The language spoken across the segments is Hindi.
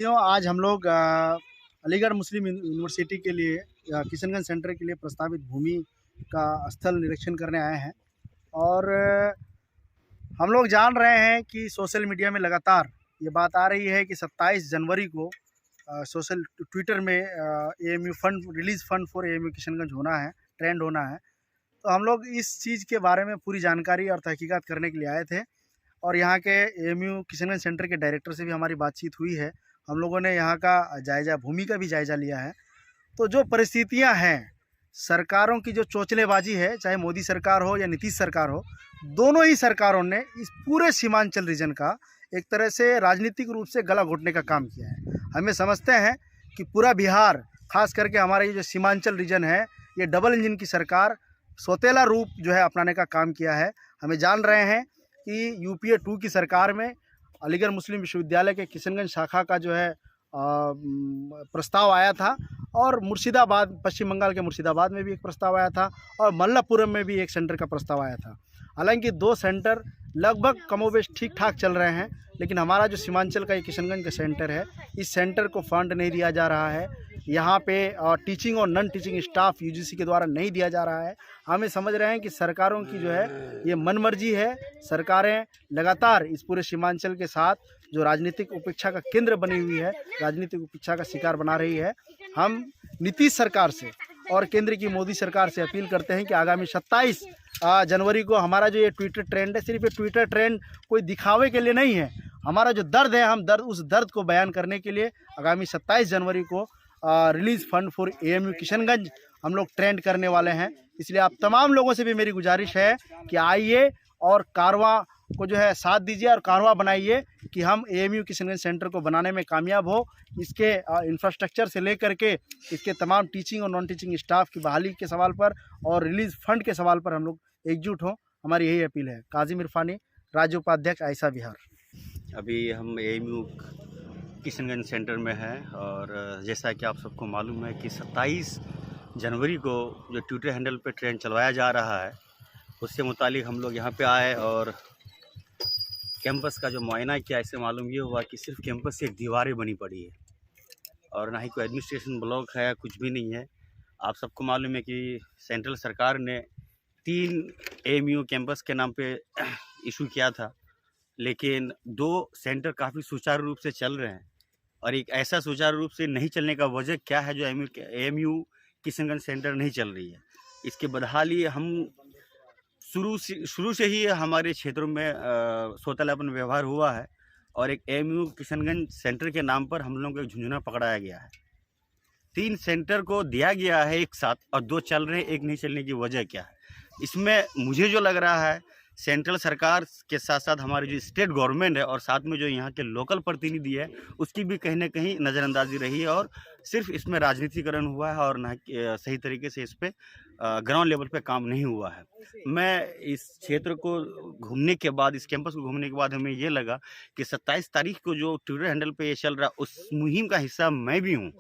साथियों, आज हम लोग अलीगढ़ मुस्लिम यूनिवर्सिटी के लिए किशनगंज सेंटर के लिए प्रस्तावित भूमि का स्थल निरीक्षण करने आए हैं। और हम लोग जान रहे हैं कि सोशल मीडिया में लगातार ये बात आ रही है कि 27 जनवरी को सोशल ट्विटर में AMU fund release fund for AMU Kishanganj होना है, ट्रेंड होना है। तो हम लोग इस चीज़ के बारे में पूरी जानकारी और तहकीकात करने के लिए आए थे और यहाँ के एएमयू किशनगंज सेंटर के डायरेक्टर से भी हमारी बातचीत हुई है। हम लोगों ने यहाँ का जायज़ा, भूमि का भी जायज़ा लिया है। तो जो परिस्थितियाँ हैं, सरकारों की जो चोचलेबाजी है, चाहे मोदी सरकार हो या नीतीश सरकार हो, दोनों ही सरकारों ने इस पूरे सीमांचल रीजन का एक तरह से राजनीतिक रूप से गला घोटने का काम किया है। हमें समझते हैं कि पूरा बिहार, खास करके हमारा ये जो सीमांचल रीजन है, ये डबल इंजन की सरकार सौतेला रूप जो है अपनाने का काम किया है। हमें जान रहे हैं कि यूपीए 2 की सरकार में अलीगढ़ मुस्लिम विश्वविद्यालय के किशनगंज शाखा का जो है प्रस्ताव आया था, और मुर्शिदाबाद, पश्चिम बंगाल के मुर्शिदाबाद में भी एक प्रस्ताव आया था, और मल्लापुरम में भी एक सेंटर का प्रस्ताव आया था। हालांकि 2 सेंटर लगभग कमोबेश ठीक ठाक चल रहे हैं, लेकिन हमारा जो सीमांचल का ये किशनगंज का सेंटर है, इस सेंटर को फंड नहीं दिया जा रहा है। यहाँ पे टीचिंग और नॉन टीचिंग स्टाफ यूजीसी के द्वारा नहीं दिया जा रहा है। हमें समझ रहे हैं कि सरकारों की जो है ये मनमर्जी है। सरकारें लगातार इस पूरे सीमांचल के साथ जो राजनीतिक उपेक्षा का केंद्र बनी हुई है, राजनीतिक उपेक्षा का शिकार बना रही है। हम नीतीश सरकार से और केंद्र की मोदी सरकार से अपील करते हैं कि आगामी 27 जनवरी को हमारा जो ये ट्विटर ट्रेंड है, सिर्फ ये ट्विटर ट्रेंड कोई दिखावे के लिए नहीं है। हमारा जो दर्द है, हम उस दर्द को बयान करने के लिए आगामी 27 जनवरी को release fund for AMU Kishanganj हम लोग ट्रेंड करने वाले हैं। इसलिए आप तमाम लोगों से भी मेरी गुजारिश है कि आइए और कारवां को जो है साथ दीजिए और कारवां बनाइए कि हम एएमयू किशनगंज सेंटर को बनाने में कामयाब हो। इसके इंफ्रास्ट्रक्चर से लेकर के इसके तमाम टीचिंग और नॉन टीचिंग स्टाफ की बहाली के सवाल पर और रिलीज फंड के सवाल पर हम लोग एकजुट हों। हमारी यही अपील है। काजिम इरफानी, राज्य उपाध्यक्ष आयशा बिहार। अभी हम एएमयू किशनगंज सेंटर में है, और जैसा कि आप सबको मालूम है कि 27 जनवरी को जो ट्विटर हैंडल पे ट्रेंड चलवाया जा रहा है, उससे मुतालिक हम लोग यहाँ पे आए और कैंपस का जो मुआयना किया। इससे मालूम ये हुआ कि सिर्फ कैंपस से एक दीवारें बनी पड़ी है और ना ही कोई एडमिनिस्ट्रेशन ब्लॉक है, कुछ भी नहीं है। आप सबको मालूम है कि सेंट्रल सरकार ने 3 एएमयू कैंपस के नाम पे इशू किया था, लेकिन 2 सेंटर काफ़ी सुचारू रूप से चल रहे हैं। और एक ऐसा सुचारू रूप से नहीं चलने का वजह क्या है जो एएमयू किशनगंज सेंटर नहीं चल रही है? इसके बदहाली हम शुरू से ही हमारे क्षेत्रों में सौतेलापन व्यवहार हुआ है, और एक एएमयू किशनगंज सेंटर के नाम पर हम लोगों को एक झुंझुना पकड़ाया गया है। 3 सेंटर को दिया गया है एक साथ और 2 चल रहे हैं, एक नहीं चलने की वजह क्या है? इसमें मुझे जो लग रहा है, सेंट्रल सरकार के साथ साथ हमारी जो स्टेट गवर्नमेंट है और साथ में जो यहाँ के लोकल प्रतिनिधि है, उसकी भी कहीं ना कहीं नज़रअंदाजी रही है, और सिर्फ इसमें राजनीतिकरण हुआ है और ना सही तरीके से इस पर ग्राउंड लेवल पे काम नहीं हुआ है। मैं इस क्षेत्र को घूमने के बाद, इस कैंपस को घूमने के बाद हमें ये लगा कि 27 तारीख को जो ट्विटर हैंडल पे ये चल रहा है, उस मुहिम का हिस्सा मैं भी हूँ,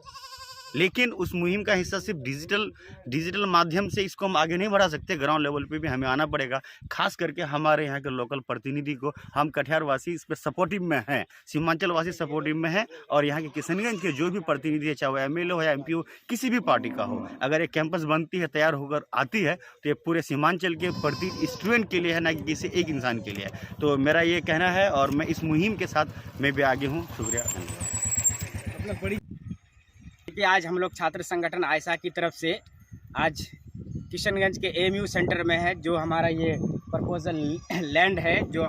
लेकिन उस मुहिम का हिस्सा सिर्फ डिजिटल माध्यम से इसको हम आगे नहीं बढ़ा सकते। ग्राउंड लेवल पे भी हमें आना पड़ेगा। खास करके हमारे यहाँ के लोकल प्रतिनिधि को, हम कटिहार वासी इस पर सपोर्टिव में हैं, सीमांचल वासी सपोर्टिव में हैं, और यहाँ के किशनगंज के जो भी प्रतिनिधि है, चाहे वो एमएलए हो या एमपी हो, किसी भी पार्टी का हो, अगर एक कैंपस बनती है, तैयार होकर आती है, तो ये पूरे सीमांचल के प्रति स्टूडेंट के लिए है, ना कि किसी एक इंसान के लिए है। तो मेरा ये कहना है, और मैं इस मुहिम के साथ मैं भी आगे हूँ। शुक्रिया, धन्यवाद। कि आज हम लोग छात्र संगठन आयशा की तरफ से आज किशनगंज के एएमयू सेंटर में है, जो हमारा ये प्रपोजल लैंड है, जो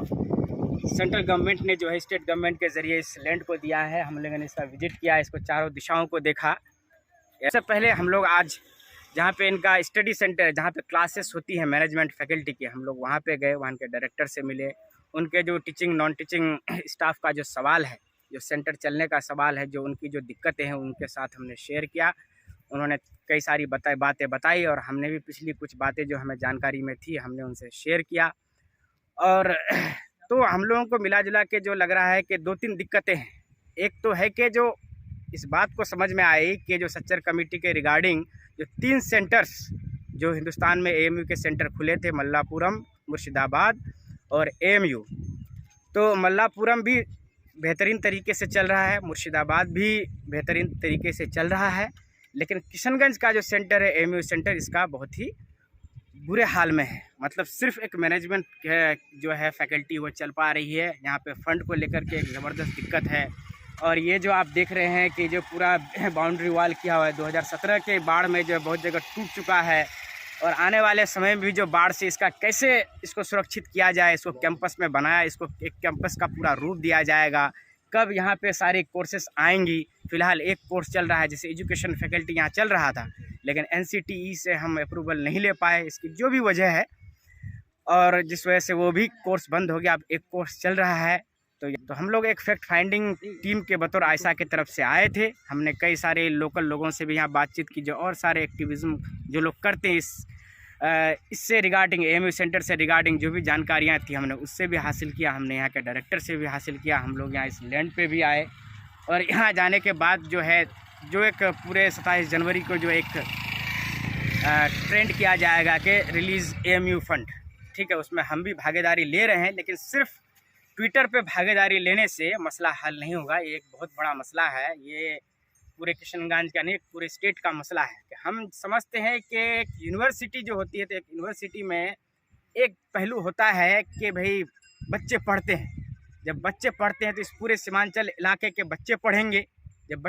सेंट्रल गवर्नमेंट ने जो है स्टेट गवर्नमेंट के ज़रिए इस लैंड को दिया है। हम लोगों ने इसका विजिट किया, इसको चारों दिशाओं को देखा। इससे पहले हम लोग आज जहाँ पे इनका स्टडी सेंटर है, जहाँ पे क्लासेस होती है मैनेजमेंट फैकल्टी की, हम लोग वहाँ पे गए, वहाँ के डायरेक्टर से मिले। उनके जो टीचिंग नॉन टीचिंग स्टाफ का जो सवाल है, जो सेंटर चलने का सवाल है, जो उनकी जो दिक्कतें हैं, उनके साथ हमने शेयर किया। उन्होंने कई सारी बातें बताई, और हमने भी पिछली कुछ बातें जो हमें जानकारी में थी, हमने उनसे शेयर किया। और तो हम लोगों को मिला जुला के जो लग रहा है कि 2-3 दिक्कतें हैं। एक तो है कि जो इस बात को समझ में आई कि जो सच्चर कमेटी के रिगार्डिंग जो 3 सेंटर्स जो हिंदुस्तान में एएमयू के सेंटर खुले थे, मल्लापुरम, मुर्शिदाबाद और एएमयू, तो मल्लापुरम भी बेहतरीन तरीके से चल रहा है, मुर्शिदाबाद भी बेहतरीन तरीके से चल रहा है, लेकिन किशनगंज का जो सेंटर है एएमयू सेंटर, इसका बहुत ही बुरे हाल में है। मतलब सिर्फ एक मैनेजमेंट जो है फैकल्टी वो चल पा रही है, यहाँ पे फंड को लेकर के एक ज़बरदस्त दिक्कत है। और ये जो आप देख रहे हैं कि जो पूरा बाउंड्री वॉल किया हुआ है 2017 के बाढ़ में जो बहुत जगह टूट चुका है, और आने वाले समय में भी जो बाढ़ से इसका कैसे इसको सुरक्षित किया जाए, इसको कैंपस में बनाया, इसको एक कैंपस का पूरा रूप दिया जाएगा, कब यहाँ पे सारे कोर्सेस आएंगी। फ़िलहाल एक कोर्स चल रहा है, जैसे एजुकेशन फैकल्टी यहाँ चल रहा था, लेकिन NCTE से हम अप्रूवल नहीं ले पाए, इसकी जो भी वजह है, और जिस वजह से वो भी कोर्स बंद हो गया। अब एक कोर्स चल रहा है। तो हम लोग एक फैक्ट फाइंडिंग टीम के बतौर आयशा की तरफ से आए थे। हमने कई सारे लोकल लोगों से भी यहाँ बातचीत की, जो और सारे एक्टिविज़म जो लोग करते हैं इससे रिगार्डिंग, एएमयू सेंटर से रिगार्डिंग जो भी जानकारियाँ थी हमने उससे भी हासिल किया, हमने यहाँ के डायरेक्टर से भी हासिल किया। हम लोग यहाँ इस लैंड पे भी आए, और यहाँ जाने के बाद जो है जो एक पूरे 27 जनवरी को जो एक ट्रेंड किया जाएगा कि रिलीज़ एएमयू फंड, ठीक है, उसमें हम भी भागीदारी ले रहे हैं। लेकिन सिर्फ ट्विटर पे भागीदारी लेने से मसला हल नहीं होगा। ये एक बहुत बड़ा मसला है, ये पूरे किशनगंज का नहीं, पूरे स्टेट का मसला है। कि हम समझते हैं कि एक यूनिवर्सिटी जो होती है, तो एक यूनिवर्सिटी में एक पहलू होता है कि भाई बच्चे पढ़ते हैं। जब बच्चे पढ़ते हैं तो इस पूरे सीमांचल इलाके के बच्चे पढ़ेंगे। जब